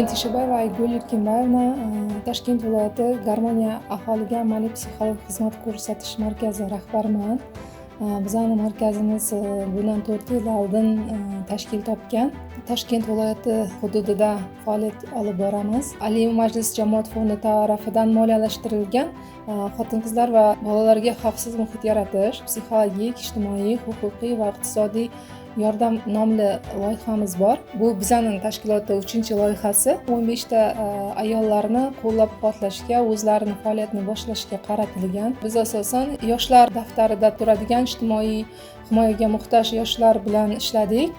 Tishabayeva Aygul Kimbayevna Toshkent viloyati Garmoniya aholiga amaliy psixologik xizmat ko'rsatish markazi rahbariman. Bizning markazimiz bundan 4 yil oldin tashkil topgan. Toshkent viloyati hududida faoliyat olib boramiz. Oliy Majlis jamoat fondi tomonidan moliyalashtirilgan xotin-qizlar va bolalarga xavfsiz muhit yaratish, psixologik, ijtimoiy, huquqiy va iqtisodiy yordam nomli loyihamiz bor. Bu bizning tashkilotda 3-loyihasi. 15 ta ayollarni qo'llab-quvvatlashga, o'zlarining faoliyatini boshlashga qaratilgan. Biz asosan yoshlar daftarida turadigan ijtimoiy himoyaga muhtoj yoshlar bilan ishladik.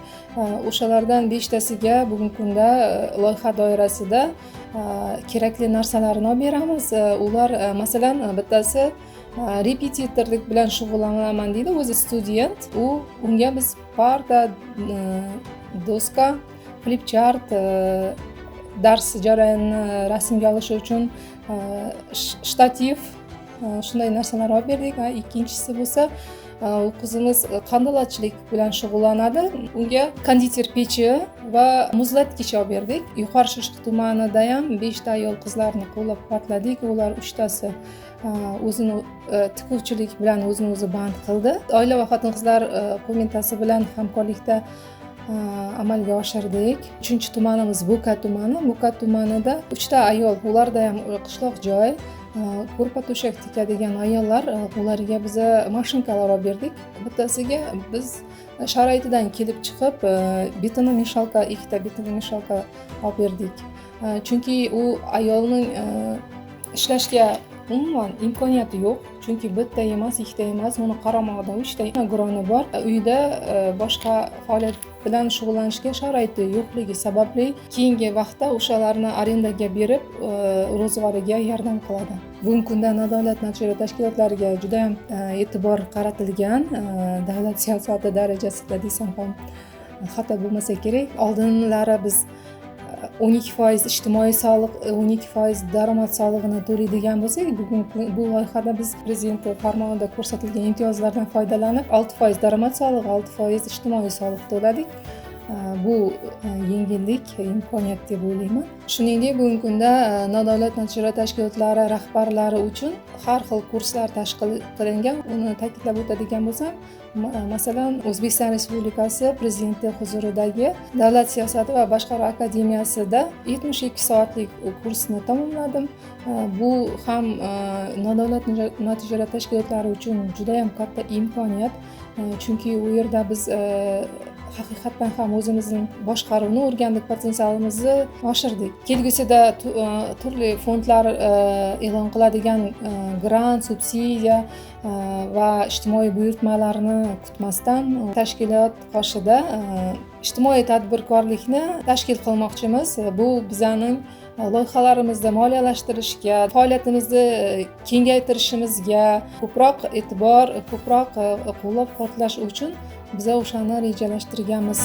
O'shalardan 5 tasiga bugungi kunda loyiha doirasida kerakli narsalarni olib beramiz. Ular masalan bittasi repetitorlik bilan shug'ullanaman deydi, o'zi student. Unga biz parta, doska, flipchart, dars jarayonini rasmga olish uchun shtativ, shunday narsalar olib berdik. Ikkinchisi bo'lsa, u qizimiz qandolatchilik bilan shug'ullanadi. Unga konditer pechi va muzlatgich olib berdik. Yuqori Chirchiq tumanida ham 5 ta ayol qizlarni qo'llab-quvvatladik. Ular 3 tasi o'zini tikuvchilik bilan o'zini o'zi band qildi. Oila va xotin-qizlar qo'mitasi bilan hamkorlikda amalga oshirdik. 3-tumanimiz Buka tumani. Buka tumanida 3 ta ayol, ularda ham qishloq joy, ko'rpa to'shak tikadigan ayollar, ularga biz mashinkalar olib berdik. Bittasiga biz sharoitidan kelib chiqib betonmeshalka, 2 ta betonmeshalka olib berdik. Chunki u ayolning ishlashga umuman imkoniyati yo'q. Chunki bitta emas, 2 ta emas, uni qaramog'ida 3 ta nogironligi bor. Uyda boshqa faoliyat bilan shug'ullanishga sharoiti yo'qligi sababli keyingi vaqtda o'shalarni arendaga berib, ro'zg'origa yordam qiladi. Bugungi kunda nodavlat nochor tashkilotlariga juda ham e'tibor qaratilgan, davlat siyosati darajasida desam ham xato bo'lmasa kerak. Oldinlari biz 12% ijtimoiy soliq, 12% daromad solig'ini to'laydigan bo'lsak, bugun bu loyihada biz prezident farmonida ko'rsatilgan imtiyozlardan foydalanib 6% daromad solig'i, 6% ijtimoiy soliq to'ladik. Bu yengillik, imkoniyat deb o'ylayman. Shuningdek, bugungi kunda nodavlat nochor tashkilotlari rahbarlari uchun har xil kurslar tashkil qilingan. Uni ta'kidlab o'tadigan bo'lsam, masalan, O'zbekiston Respublikasi Prezidenti huzuridagi Davlat siyosati va boshqaruv akademiyasida 72 soatlik kursni tamomladim. Bu ham nodavlat nochor tashkilotlari uchun juda ham katta imkoniyat. Chunki u yerda biz haqiqatan ham o'zimizning boshqaruvni o'rgandik, potensialimizni oshirdik. Kelgusida turli fondlar e'lon qiladigan grant, subsidiya va ijtimoiy buyurtmalarni kutmasdan tashkilot qoshida ijtimoiy tadbirkorlikni tashkil qilmoqchimiz. Bu bizning loyihalarimizni moliyalashtirishga, faoliyatimizni kengaytirishimizga ko'proq e'tibor, ko'proq qo'llab-quvvatlash uchun biz o'shani rejalashtirganmiz.